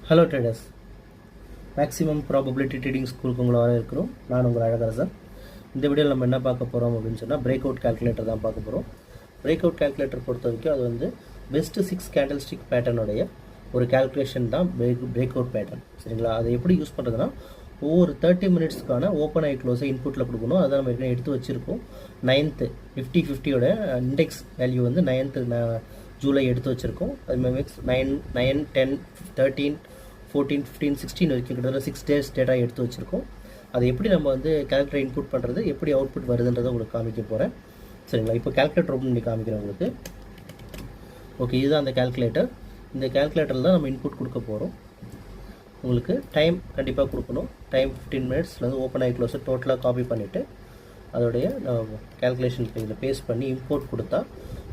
Hello traders, maximum probability trading ஸ்கூலுக்கு உங்களை வர இருக்கிறோம். நான் உங்கள் அழகரசன். இந்த வீடியோவில் நம்ம என்ன பார்க்க போகிறோம் அப்படின்னு சொன்னால் பிரேக் அவுட் கால்குலேட்டர் தான் பார்க்க போகிறோம். பிரேக் அவுட் கால்குலேட்டர் பொறுத்த வரைக்கும் அது வந்து பெஸ்ட்டு 6 கேண்டில் ஸ்டிக் பேட்டர்னுடைய ஒரு கால்குலேஷன் தான் பிரேக் அவுட் பேட்டர்ன். சரிங்களா? அதை எப்படி யூஸ் பண்ணுறதுன்னா, ஒவ்வொரு 30 மினிட்ஸ்க்கான ஓப்பன் ஐ க்ளோஸை இன்புட்டில் கொடுக்கணும். அதை நம்ம ஏற்கனவே எடுத்து வச்சுருக்கோம். 9th நிஃப்டி 50யோட இண்டெக்ஸ் வேல்யூ வந்து 9th ஜூலை எடுத்து வச்சுருக்கோம். அது மாதிரி 9, 10, 13, 14, 15, 16 வரைக்கும் கிட்டத்தட்ட 6 days டேட்டா எடுத்து வச்சுருக்கோம். அதை எப்படி நம்ம வந்து கால்குலேட்டர் இன்புட் பண்ணுறது, எப்படி அவுட்புட் வருதுன்றதை உங்களுக்கு காமிக்க போகிறேன். சரிங்களா? இப்போ கால்குலேட்டர் ஓப்பன் பண்ணி காமிக்கிறேன் உங்களுக்கு. ஓகே, இதுதான் அந்த கால்குலேட்டர். இந்த கால்குலேட்டரில் தான் நம்ம இன்புட் கொடுக்க போகிறோம். உங்களுக்கு டைம் கண்டிப்பாக கொடுக்கணும். டைம் 15 மினிட்ஸ்லேருந்து ஓப்பன் ஆகி க்ளோஸை டோட்டலாக காப்பி பண்ணிவிட்டு அதோடைய கால்குலேஷன் இதில் பேஸ்ட் பண்ணி இம்போர்ட் கொடுத்தா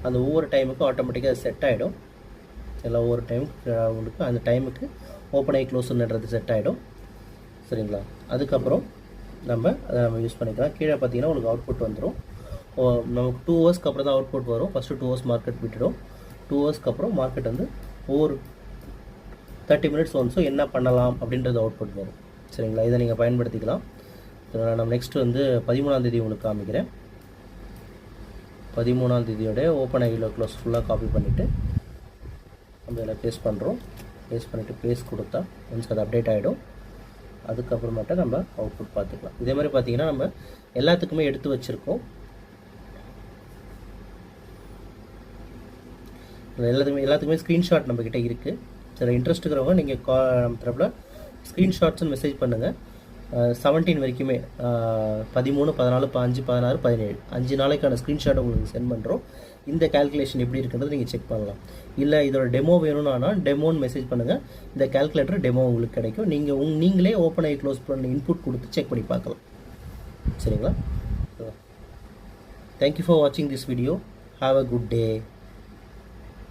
அந்த ஒவ்வொரு டைமுக்கும் ஆட்டோமேட்டிக்காக செட் ஆகிடும். எல்லாம் ஒவ்வொரு டைம் உங்களுக்கு அந்த டைமுக்கு ஓப்பன் ஆகி க்ளோஸுன்றது செட் ஆகிடும். சரிங்களா? அதுக்கப்புறம் அதை நம்ம யூஸ் பண்ணிக்கலாம். கீழே பார்த்தீங்கன்னா உங்களுக்கு அவுட்புட் வந்துடும். நமக்கு 2 ஹவர்ஸ்க்கு அப்புறம் தான் அவுட்புட் வரும். ஃபஸ்ட்டு 2 ஹவர்ஸ் மார்க்கெட் விட்டுடும். 2 ஹவர்ஸ்க்கு அப்புறம் மார்க்கெட் வந்து ஒவ்வொரு 30 மினிட்ஸ் ஒன்ஸும் என்ன பண்ணலாம் அப்படின்றது அவுட்புட் வரும். சரிங்களா? இதை நீங்கள் பயன்படுத்திக்கலாம். நம்ம நெக்ஸ்ட்டு வந்து 13ஆம் தேதி உங்களுக்கு காமிக்கிறேன். 13ஆம் தேதியோட ஓப்பன் ஐயில் க்ளோஸ் ஃபுல்லாக காப்பி பண்ணிவிட்டு நம்ம இதில் பேஸ்ட் பண்ணுறோம். பேஸ்ட் பண்ணிவிட்டு பேஸ்ட் கொடுத்தா ஒன்ஸ் அது அப்டேட் ஆகிடும். அதுக்கப்புறமேட்டா நம்ம அவுட்புட் பார்த்துக்கலாம். இதே மாதிரி பார்த்தீங்கன்னா நம்ம எல்லாத்துக்குமே எடுத்து வச்சுருக்கோம். எல்லாத்துக்குமே ஸ்க்ரீன்ஷாட் நம்மக்கிட்ட இருக்குது. சில இன்ட்ரெஸ்ட் இருக்கிறவங்க நீங்கள் நம்ம தரப்பில் ஸ்க்ரீன்ஷாட்ஸ்னு மெசேஜ் பண்ணுங்கள். 17 வரைக்குமே 13, 14, 15, 16, 17 5 நாளைக்கான ஸ்க்ரீன்ஷாட் உங்களுக்கு சென்ட் பண்ணுறோம். இந்த கால்குலேஷன் எப்படி இருக்குன்றது நீங்கள் செக் பண்ணலாம். இல்லை இதோட டெமோ வேணும்னா டெமோன்னு மெசேஜ் பண்ணுங்கள். இந்த கால்குலேட்டர் டெமோ உங்களுக்கு கிடைக்கும். நீங்களே ஓப்பன் ஆகி க்ளோஸ் பண்ணி இன்புட் கொடுத்து செக் பண்ணி பார்க்கலாம். சரிங்களா? தேங்க்யூ ஃபார் வாட்சிங் this video. Have a good day.